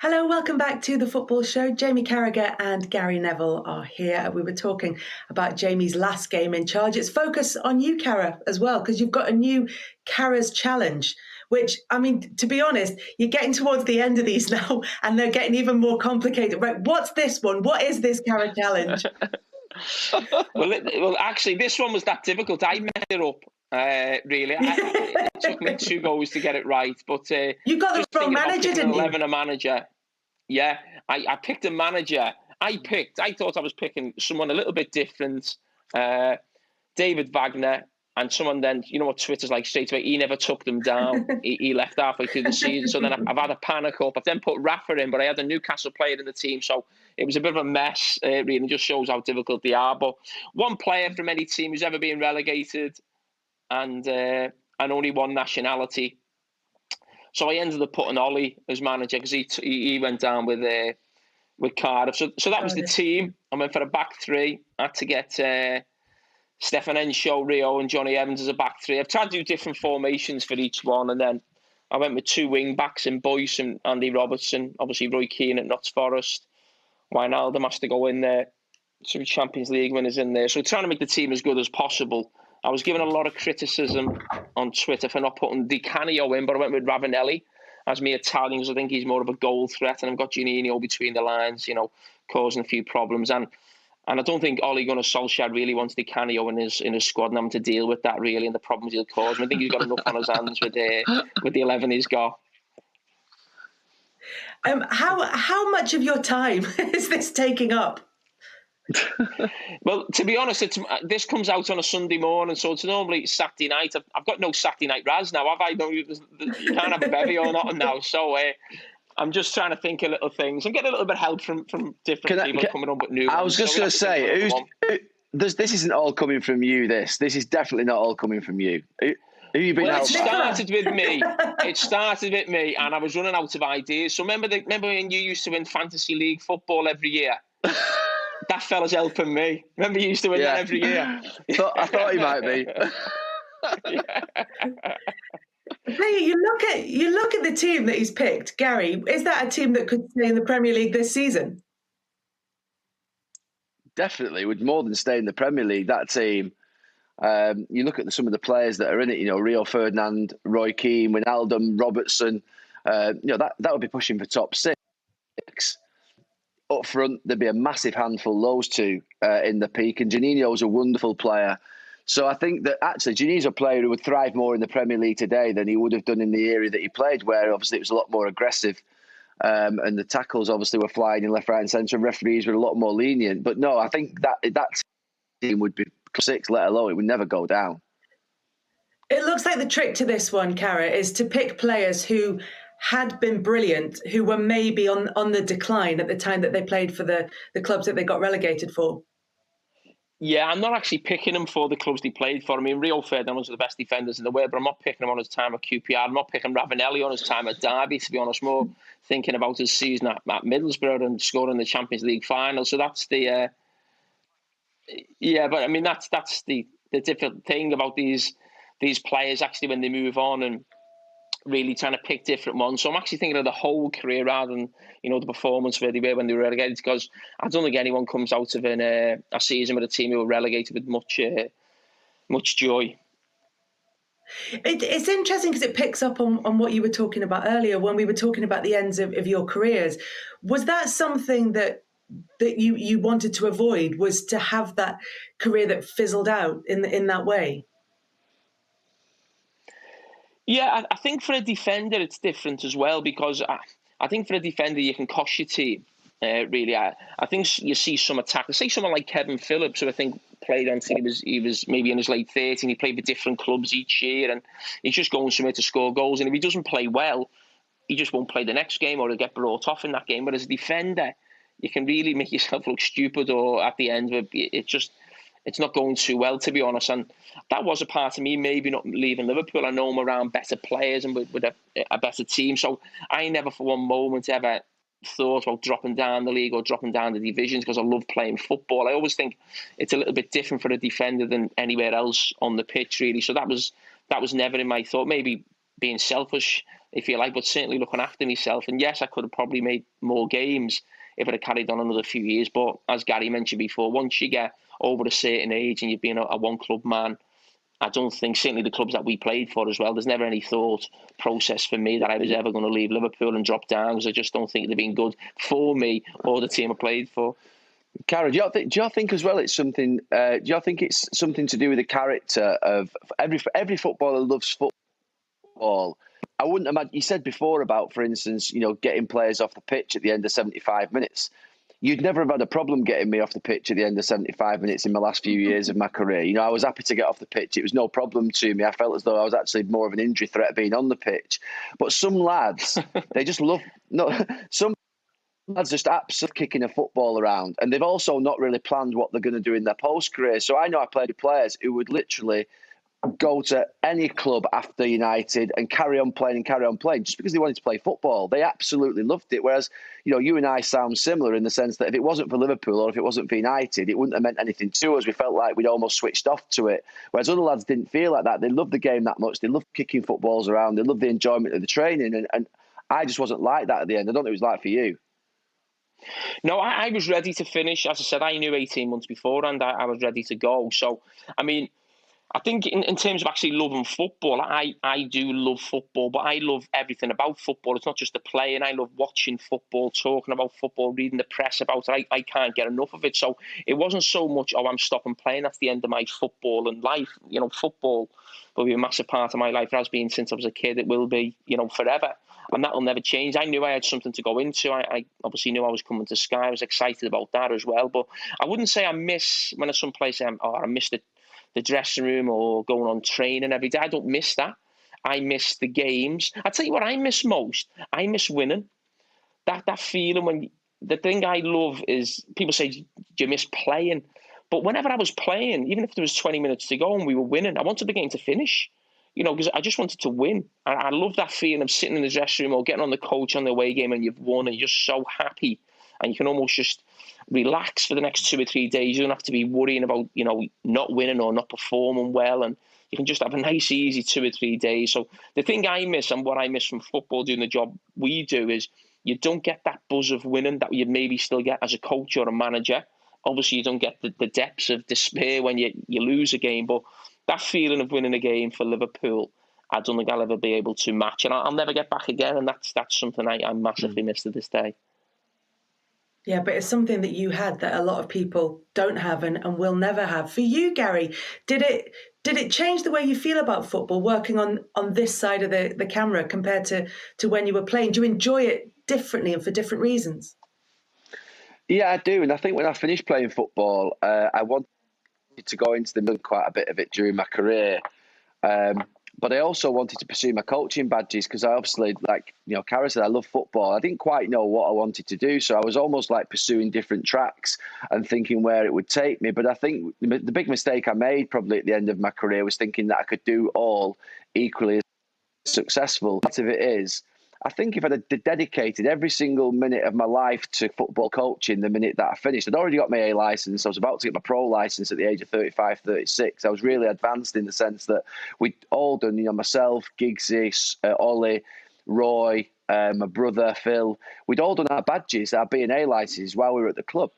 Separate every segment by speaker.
Speaker 1: Hello, welcome back to the Football Show. Jamie Carragher and Gary Neville are here. We were talking about Jamie's last game in charge. It's focus on you, Carra, as well, because you've got a new Carra's Challenge, which, I mean, to be honest, you're getting towards the end of these now, and they're getting even more complicated. Right, what's this one? What is this Carra Challenge?
Speaker 2: Well, actually, this one was that difficult. I messed it up. Really, it took me 2 goals to get it right. But
Speaker 1: you got the wrong manager, didn't you?
Speaker 2: 11 a manager. Yeah, I picked a manager. I thought I was picking someone a little bit different. David Wagner, and someone then, you know what Twitter's like straight away, he never took them down. he left halfway through the season. So then I've had a panic up. I've then put Rafa in, but I had a Newcastle player in the team. So it was a bit of a mess, really. It just shows how difficult they are. But one player from any team who's ever been relegated, and only one nationality. So I ended up putting Ollie as manager because he went down with Carra. So that was the team. I went for a back three. I had to get Stefan Enshaw, Rio and Johnny Evans as a back three. I've tried to do different formations for each one, and then I went with 2 wing backs in Boyce and Andy Robertson. Obviously Roy Keane at Notts Forest. Wijnaldum has to go in there. 2 Champions League winners in there. So trying to make the team as good as possible. I was given a lot of criticism on Twitter for not putting Di Canio in, but I went with Ravanelli as me Italian because I think he's more of a goal threat, and I've got Juninho between the lines, causing a few problems. And I don't think Ole Gunnar Solskjaer really wants Di Canio in his squad and having to deal with that really and the problems he'll cause. I think he's got enough on his hands with the 11 he's got.
Speaker 1: How much of your time is this taking up?
Speaker 2: Well, to be honest, this comes out on a Sunday morning, so it's normally Saturday night. I've got no Saturday night Raz now, have I? No, you can't have a bevy or nothing now. So I'm just trying to think of little things. I'm getting a little bit of help from different people coming up with new ones.
Speaker 3: I was just going to say, this isn't all coming from you, this is definitely not all coming from you. Who you been
Speaker 2: It started with me. It started with me, and I was running out of ideas. So remember when you used to win Fantasy League football every year? That fella's helping me. Remember you used to win that every year?
Speaker 3: I thought he might be.
Speaker 1: Hey, you look at the team that he's picked, Gary. Is that a team that could stay in the Premier League this season?
Speaker 3: Definitely, would more than stay in the Premier League. That team. You look at some of the players that are in it. Rio Ferdinand, Roy Keane, Wijnaldum, Robertson. That would be pushing for top 6. Up front, there'd be a massive handful, those two in the peak. And Juninho's a wonderful player. So I think that actually Juninho's a player who would thrive more in the Premier League today than he would have done in the era that he played, where obviously it was a lot more aggressive. And the tackles obviously were flying in left, right and centre. Referees were a lot more lenient. But no, I think that team would be 6, let alone it would never go down.
Speaker 1: It looks like the trick to this one, Carra, is to pick players who had been brilliant, who were maybe on the decline at the time that they played for the clubs that they got relegated for.
Speaker 2: Yeah, I'm not actually picking them for the clubs they played for. I mean, Rio Ferdinand was the best defenders in the world, but I'm not picking him on his time at QPR. I'm not picking Ravanelli on his time at Derby, to be honest. More thinking about his season at Middlesbrough and scoring the Champions League final. So that's the... but I mean, that's the different thing about these players actually when they move on and really trying to pick different ones. So I'm actually thinking of the whole career rather than, the performance where they were when they were relegated, because I don't think anyone comes out of a season with a team who were relegated with much joy.
Speaker 1: It's interesting because it picks up on what you were talking about earlier when we were talking about the ends of your careers. Was that something that you wanted to avoid, was to have that career that fizzled out in that way?
Speaker 2: Yeah, I think for a defender it's different as well, because I think for a defender you can cost your team. Really, I think you see some attackers. Say someone like Kevin Phillips, who I think played until he was maybe in his late 30s, and he played for different clubs each year, and he's just going somewhere to score goals. And if he doesn't play well, he just won't play the next game, or he'll get brought off in that game. But as a defender, you can really make yourself look stupid, or at the end of it, it's not going too well, to be honest. And that was a part of me maybe not leaving Liverpool. I know I'm around better players and with a better team. So I never for one moment ever thought about dropping down the league or dropping down the divisions, because I love playing football. I always think it's a little bit different for a defender than anywhere else on the pitch, really. So that was never in my thought. Maybe being selfish if you like, but certainly looking after myself. And yes, I could have probably made more games if it had carried on another few years. But as Gary mentioned before, once you get over a certain age and you've been a one-club man, I don't think, certainly the clubs that we played for as well, there's never any thought process for me that I was ever going to leave Liverpool and drop down, because I just don't think they've been good for me or the team I played for.
Speaker 3: Carra, do you think as well it's something? Do you think it's something to do with the character of every footballer loves football? I wouldn't imagine. You said before about, for instance, getting players off the pitch at the end of 75 minutes. You'd never have had a problem getting me off the pitch at the end of 75 minutes in my last few years of my career. I was happy to get off the pitch. It was no problem to me. I felt as though I was actually more of an injury threat being on the pitch. But some lads, they just love. No, some lads just absolutely kicking a football around, and they've also not really planned what they're going to do in their post career. So I know I played with players who would literally go to any club after United and carry on playing just because they wanted to play football. They absolutely loved it. Whereas, you and I sound similar in the sense that if it wasn't for Liverpool or if it wasn't for United, it wouldn't have meant anything to us. We felt like we'd almost switched off to it. Whereas other lads didn't feel like that. They loved the game that much. They loved kicking footballs around. They loved the enjoyment of the training. And I just wasn't like that at the end. I don't know what it was like for you.
Speaker 2: No, I was ready to finish. As I said, I knew 18 months before and I was ready to go. So, I think in terms of actually loving football, I do love football, but I love everything about football. It's not just the playing. I love watching football, talking about football, reading the press about it. I can't get enough of it. So it wasn't so much, I'm stopping playing. That's the end of my football and life. Football will be a massive part of my life. It has been since I was a kid. It will be, forever. And that will never change. I knew I had something to go into. I obviously knew I was coming to Sky. I was excited about that as well. But I wouldn't say I miss when at some place I missed the dressing room or going on training every day. I don't miss that. I miss the games. I tell you what I miss most. I miss winning. That feeling when the thing I love is people say, do you miss playing? But whenever I was playing, even if there was 20 minutes to go and we were winning, I wanted the game to finish. Because I just wanted to win. And I love that feeling of sitting in the dressing room or getting on the coach on the away game and you've won and you're just so happy. And you can almost just relax for the next 2 or 3 days. You don't have to be worrying about, not winning or not performing well. And you can just have a nice, easy 2 or 3 days. So the thing I miss and what I miss from football doing the job we do is you don't get that buzz of winning that you maybe still get as a coach or a manager. Obviously, you don't get the depths of despair when you lose a game. But that feeling of winning a game for Liverpool, I don't think I'll ever be able to match. And I'll never get back again. And that's something I massively miss to this day.
Speaker 1: Yeah, but it's something that you had that a lot of people don't have and will never have. For you, Gary, did it change the way you feel about football, working on this side of the camera compared to when you were playing? Do you enjoy it differently and for different reasons?
Speaker 3: Yeah, I do. And I think when I finished playing football, I wanted to go into the middle quite a bit of it during my career. But I also wanted to pursue my coaching badges because I obviously, like, Carra said, I love football. I didn't quite know what I wanted to do. So I was almost like pursuing different tracks and thinking where it would take me. But I think the big mistake I made probably at the end of my career was thinking that I could do all equally as successful. Part of it is, I think if I'd have dedicated every single minute of my life to football coaching the minute that I finished, I'd already got my A licence. I was about to get my pro licence at the age of 35, 36. I was really advanced in the sense that we'd all done, myself, Giggsy, Ollie, Roy, my brother, Phil. We'd all done our badges, our B&A licences while we were at the club.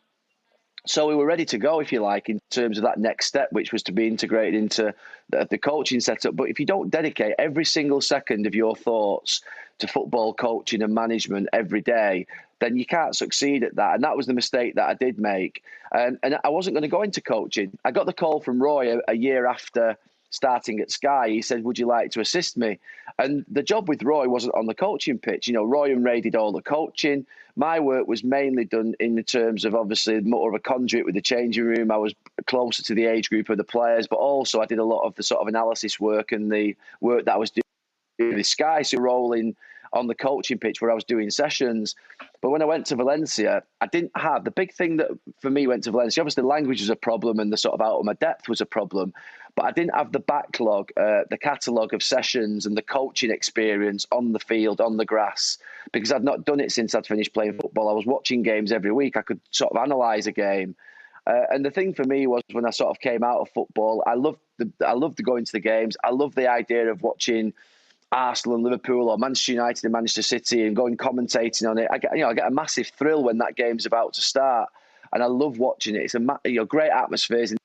Speaker 3: So we were ready to go, if you like, in terms of that next step, which was to be integrated into the coaching setup. But if you don't dedicate every single second of your thoughts to football coaching and management every day, then you can't succeed at that. And that was the mistake that I did make. And I wasn't going to go into coaching. I got the call from Roy a year after starting at Sky. He said, would you like to assist me? And the job with Roy wasn't on the coaching pitch. Roy and Ray did all the coaching. My work was mainly done in the terms of obviously more of a conduit with the changing room. I was closer to the age group of the players, but also I did a lot of the sort of analysis work and the work that I was doing with Sky, so rolling on the coaching pitch where I was doing sessions. But when I went to Valencia, I didn't have the big thing that for me went to Valencia. Obviously, language was a problem and the sort of out of my depth was a problem. But I didn't have the backlog, the catalogue of sessions and the coaching experience on the field, on the grass, because I'd not done it since I'd finished playing football. I was watching games every week. I could sort of analyse a game. And the thing for me was when I sort of came out of football, I loved going to the games. I loved the idea of watching Arsenal and Liverpool, or Manchester United and Manchester City, and going commentating on it, I get a massive thrill when that game's about to start, and I love watching it. It's a great atmospheres in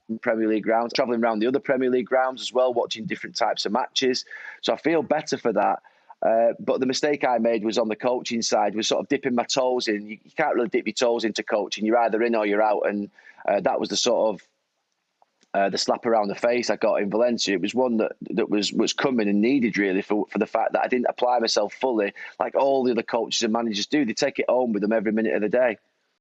Speaker 3: the Premier League grounds, travelling around the other Premier League grounds as well, watching different types of matches. So I feel better for that. But the mistake I made was on the coaching side, was sort of dipping my toes in. You can't really dip your toes into coaching. You're either in or you're out, and that was the sort of the slap around the face I got in Valencia. It was one that was coming and needed, really, for the fact that I didn't apply myself fully like all the other coaches and managers do. They take it home with them every minute of the day.